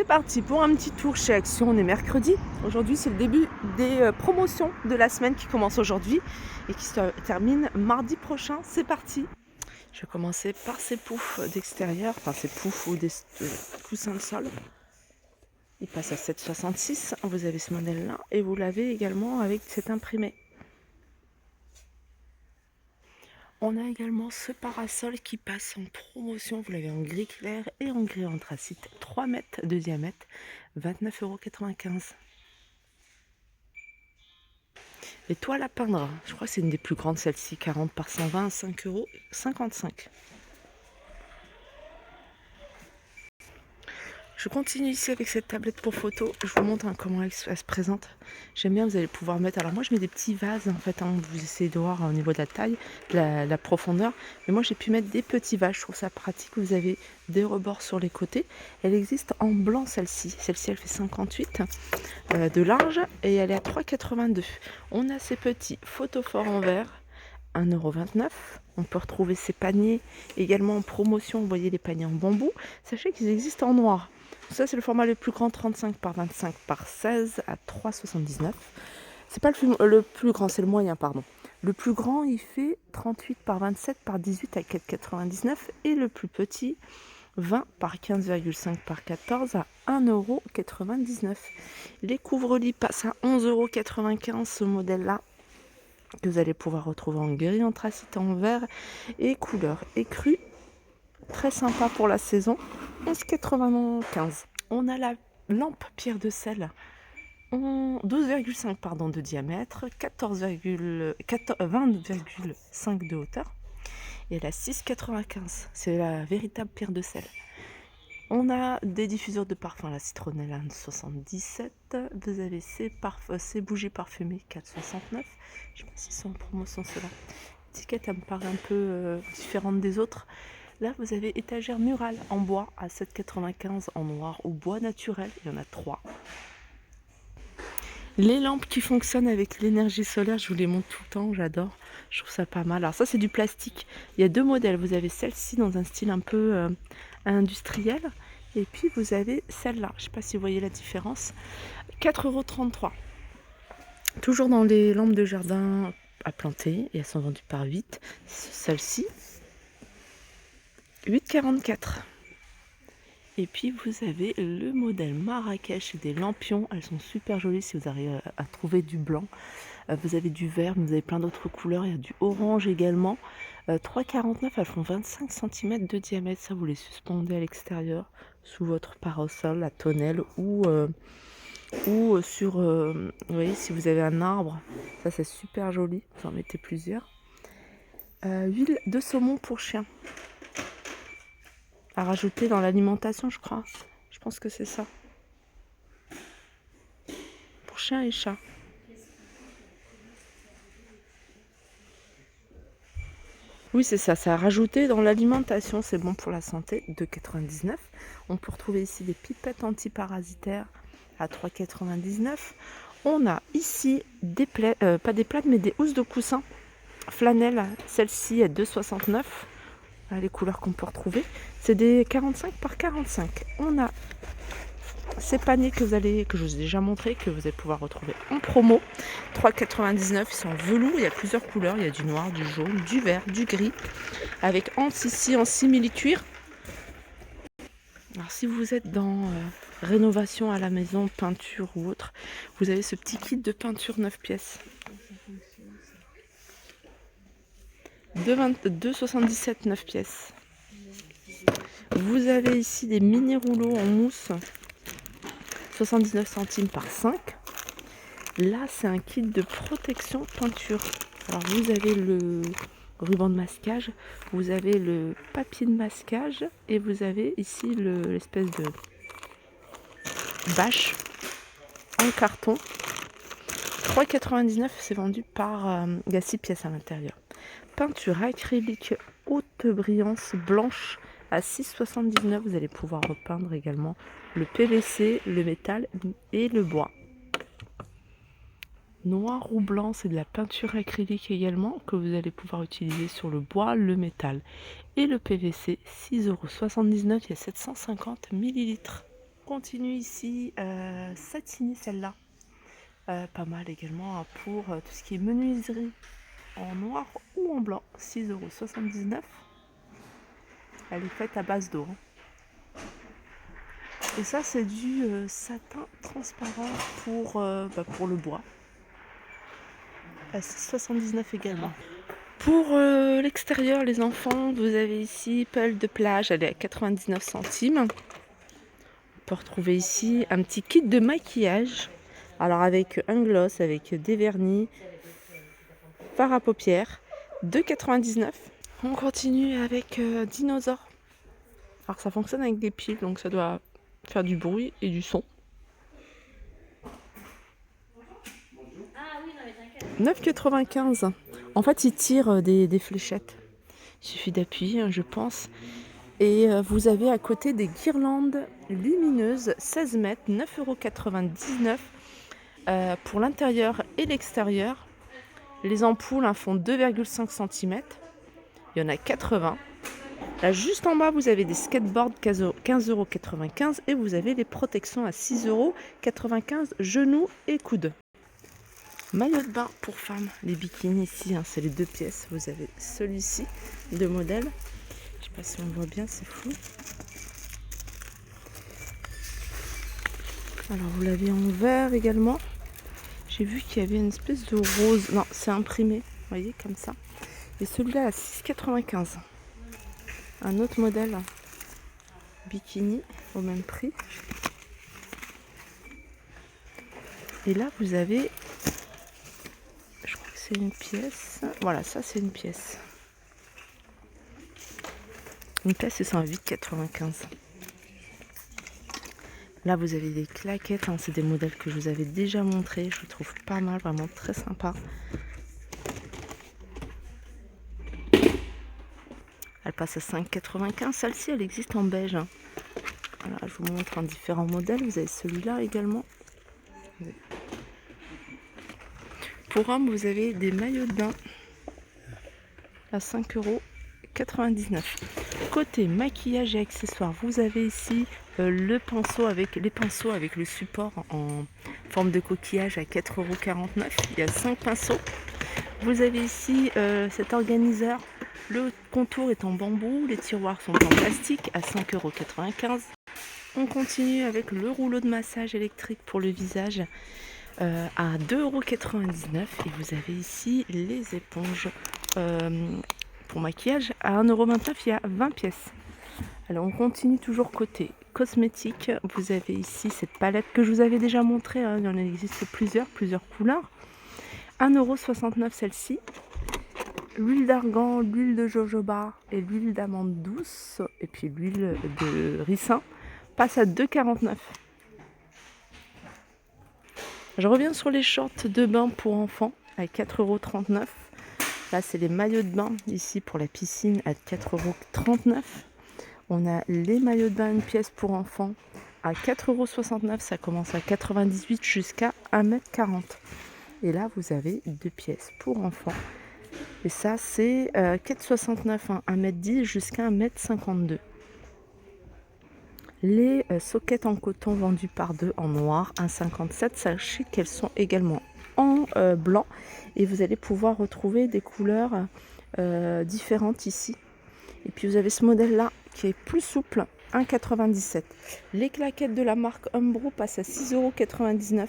parti pour un petit tour chez Action. On est mercredi. Aujourd'hui, c'est le début des promotions de la semaine qui commence aujourd'hui et qui se termine mardi prochain. C'est parti. Je vais commencer par ces poufs d'extérieur, enfin ces poufs ou des coussins de sol. Il passe à 7,66. Vous avez ce modèle-là et vous l'avez également avec cet imprimé. On a également ce parasol qui passe en promotion. Vous l'avez en gris clair et en gris anthracite. 3 mètres de diamètre, 29,95 €. Les toiles à peindre, je crois que c'est une des plus grandes, celle-ci, 40 par 120, 5,55 €. Je continue ici avec cette tablette pour photo. Je vous montre comment elle se présente. J'aime bien, vous allez pouvoir mettre... Alors moi, je mets des petits vases, en fait. Vous essayez de voir au niveau de la taille, de la profondeur. Mais moi, j'ai pu mettre des petits vases. Je trouve ça pratique. Vous avez des rebords sur les côtés. Elle existe en blanc, celle-ci. Celle-ci, elle fait 58 de large et elle est à 3,82 €. On a ces petits photophores en verre. 1,29 €. On peut retrouver ces paniers également en promotion. Vous voyez les paniers en bambou. Sachez qu'ils existent en noir. Ça, c'est le format le plus grand, 35 par 25 par 16 à 3,79 €. C'est pas le plus grand, c'est le moyen, pardon. Le plus grand, il fait 38 par 27 par 18 à 4,99 € et le plus petit, 20 par 15,5 par 14 à 1,99 €. Les couvre-lits passent à 11,95 € ce modèle-là, que vous allez pouvoir retrouver en gris anthracite, en vert et couleur écrue. Très sympa pour la saison, 11,95 €. On a la lampe pierre de sel en 12,5 de diamètre, 20,5 de hauteur et elle a 6,95 €. C'est la véritable pierre de sel. On a des diffuseurs de parfum, la citronnelle 1,77 €. Vous avez ces bougies parfumées 4,69 €. Je ne sais pas s'ils sont en promotion ceux-là. L'étiquette, elle me paraît un peu différente des autres. Là, vous avez étagère murale en bois à 7,95 € en noir ou bois naturel. Il y en a 3. Les lampes qui fonctionnent avec l'énergie solaire, je vous les montre tout le temps, j'adore. Je trouve ça pas mal. Alors ça, c'est du plastique. Il y a 2 modèles. Vous avez celle-ci dans un style un peu industriel. Et puis, vous avez celle-là. Je ne sais pas si vous voyez la différence. 4,33 €. Toujours dans les lampes de jardin à planter. Et elles sont vendues par 8. Celle-ci, 8,44 €. Et puis vous avez le modèle Marrakech des lampions. Elles sont super jolies si vous arrivez à trouver du blanc. Vous avez du vert, mais vous avez plein d'autres couleurs. Il y a du orange également. 3,49 €, elles font 25 cm de diamètre. Ça, vous les suspendez à l'extérieur sous votre parasol, la tonnelle ou sur... vous voyez, si vous avez un arbre, ça c'est super joli. Vous en mettez plusieurs. Huile de saumon pour chien. À rajouter dans l'alimentation, je crois. Je pense que c'est ça. Pour chien et chat. Oui, c'est ça. C'est à rajouter dans l'alimentation. C'est bon pour la santé. 2,99 €. On peut retrouver ici des pipettes antiparasitaires à 3,99 €. On a ici des plaies, pas des plaides, mais des housses de coussin flanelle. Celle-ci est 2,69 €. Voilà les couleurs qu'on peut retrouver. C'est des 45 par 45. On a ces paniers que je vous ai déjà montré, que vous allez pouvoir retrouver en promo. 3,99 €. Ils sont en velours. Il y a plusieurs couleurs. Il y a du noir, du jaune, du vert, du gris. Avec ici en simili-cuir. Alors si vous êtes dans rénovation à la maison, peinture ou autre, vous avez ce petit kit de peinture 9 pièces. 2,77 € 9 pièces. Vous avez ici des mini rouleaux en mousse, 79 centimes par 5. Là, c'est un kit de protection peinture. Alors, vous avez le ruban de masquage, vous avez le papier de masquage et vous avez ici l'espèce de bâche en carton. 3,99 €, c'est vendu par... il y a 6 pièces à l'intérieur. Peinture acrylique haute brillance blanche à 6,79 €. Vous allez pouvoir repeindre également le PVC, le métal et le bois. Noir ou blanc, c'est de la peinture acrylique également que vous allez pouvoir utiliser sur le bois, le métal et le PVC. 6,79 €, il y a 750 ml. continue ici, satinée celle-là. Pas mal également pour tout ce qui est menuiserie en noir ou en blanc. 6,79 €. Elle est faite à base d'eau. Et ça, c'est du satin transparent pour le bois. À 6,79 € également. Pour l'extérieur, les enfants, vous avez ici pelle de plage, elle est à 99 centimes. On peut retrouver ici un petit kit de maquillage. Alors avec un gloss, avec des vernis, fard à paupières, 2,99 €. On continue avec Dinosaure. Alors ça fonctionne avec des piles, donc ça doit faire du bruit et du son. 9,95 €. En fait, il tire des fléchettes. Il suffit d'appuyer, je pense. Et vous avez à côté des guirlandes lumineuses, 16 mètres, 9,99 € pour l'intérieur et l'extérieur. Les ampoules font 2,5 cm. Il y en a 80. Là, juste en bas, vous avez des skateboards 15,95 € et vous avez les protections à 6,95 € genoux et coudes. Maillot de bain pour femmes, les bikinis ici, c'est les 2 pièces. Vous avez celui-ci de modèle. Je sais pas si on le voit bien, c'est flou. Alors vous l'avez en vert également. J'ai vu qu'il y avait une espèce de rose. Non, c'est imprimé, vous voyez, comme ça. Et celui-là à 6,95 €. Un autre modèle bikini au même prix. Et là, vous avez, je crois que c'est une pièce. Voilà, ça c'est une pièce. Une pièce, c'est ça, à 8,95 €. Là, vous avez des claquettes. C'est des modèles que je vous avais déjà montrés. Je les trouve pas mal, vraiment très sympa. Elle passe à 5,95 €. Celle-ci, elle existe en beige. Voilà, je vous montre en différents modèles. Vous avez celui-là également. Pour hommes, vous avez des maillots de bain à 5,99 €. Côté maquillage et accessoires, vous avez ici les pinceaux avec le support en forme de coquillage à 4,49 €. Il y a 5 pinceaux. Vous avez ici cet organiseur. Le contour est en bambou, les tiroirs sont en plastique à 5,95 €. On continue avec le rouleau de massage électrique pour le visage à 2,99 € et vous avez ici les éponges pour maquillage à 1,29 €. Il y a 20 pièces. Alors on continue toujours côté cosmétique. Vous avez ici cette palette que je vous avais déjà montrée. Il en existe plusieurs couleurs. 1,69 € celle-ci. L'huile d'argan, l'huile de jojoba et l'huile d'amande douce et puis l'huile de ricin passe à 2,49 €. Je reviens sur les shorts de bain pour enfants à 4,39 €. Là, c'est les maillots de bain ici pour la piscine à 4,39 €. On a les maillots de bain une pièce pour enfants à 4,69 €. Ça commence à 98 jusqu'à 1,40 m. Et là, vous avez 2 pièces pour enfants. Et ça, c'est 4,69 €, 1,10 m jusqu'à 1,52 m. Les soquettes en coton vendues par 2 en noir, 1,57 €. Sachez qu'elles sont également en blanc. Et vous allez pouvoir retrouver des couleurs différentes ici. Et puis vous avez ce modèle-là qui est plus souple, 1,97 €. Les claquettes de la marque Umbro passent à 6,99 €.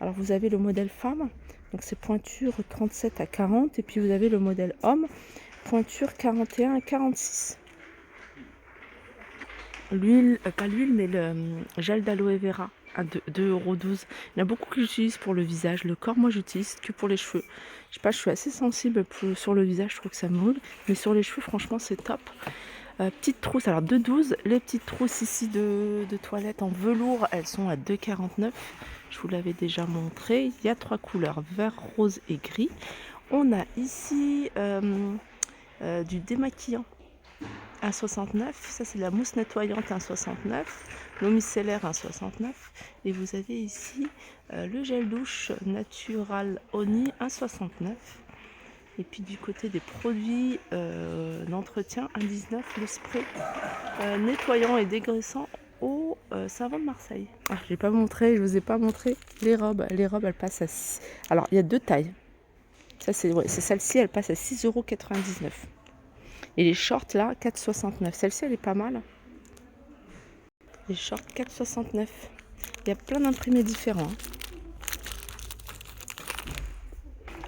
Alors vous avez le modèle femme, donc c'est pointure 37 à 40. Et puis vous avez le modèle homme, pointure 41 à 46. L'huile, pas l'huile, mais le gel d'aloe vera à 2,12 €. Il y en a beaucoup qui l'utilisent pour le visage. Le corps, moi, j'utilise que pour les cheveux. Je sais pas, je suis assez sensible sur le visage, je trouve que ça me brûle. Mais sur les cheveux, franchement, c'est top. Petite trousse, alors 2,12 €. Les petites trousses ici de toilette en velours, elles sont à 2,49 €. Je vous l'avais déjà montré. Il y a 3 couleurs, vert, rose et gris. On a ici du démaquillant. 1,69 €. Ça, c'est la mousse nettoyante, 1,69 €. L'eau micellaire, 1,69 €. Et vous avez ici le gel douche Natural Honey, 1,69 €. Et puis du côté des produits d'entretien, 1,19 € le spray nettoyant et dégraissant au Savon de Marseille. Ah, je n'ai pas montré, je vous ai pas montré les robes. Les robes, elles passent à 6. Alors, il y a 2 tailles. Ça, c'est celle-ci, elle passe à 6,99 €. Et les shorts, là, 4,69 €. Celle-ci, elle est pas mal. Les shorts, 4,69 €. Il y a plein d'imprimés différents.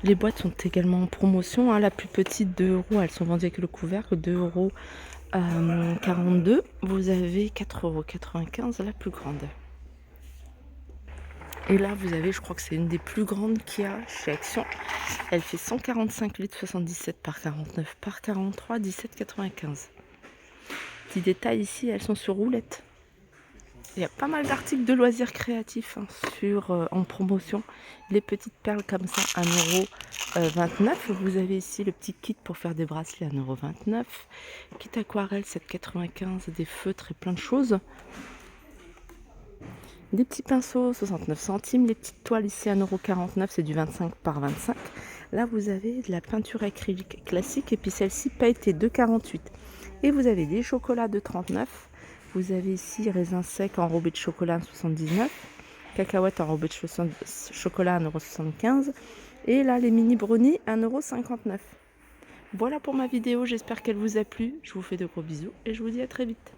Les boîtes sont également en promotion. La plus petite, 2 €. Elles sont vendues avec le couvercle, 2,42 €. Vous avez 4,95 € la plus grande. Et là, vous avez, je crois que c'est une des plus grandes qu'il y a chez Action. Elle fait 145 litres, 77 par 49 par 43, 17,95 €. Petit détail ici, elles sont sur roulette. Il y a pas mal d'articles de loisirs créatifs en promotion. Les petites perles comme ça, 1,29 €. Vous avez ici le petit kit pour faire des bracelets, 1,29 €. Kit aquarelle, 7,95 €. Des feutres et plein de choses. Des petits pinceaux, 69 centimes. Les petites toiles ici, 1,49 €. C'est du 25 par 25. Là, vous avez de la peinture acrylique classique. Et puis celle-ci, pailletée, 2,48 €. Et vous avez des chocolats, 2,39 €. Vous avez ici raisin sec enrobé de chocolat, 1,79 €. Cacahuètes enrobées de chocolat, 1,75 €. Et là, les mini brownies, 1,59 €. Voilà pour ma vidéo, j'espère qu'elle vous a plu. Je vous fais de gros bisous et je vous dis à très vite.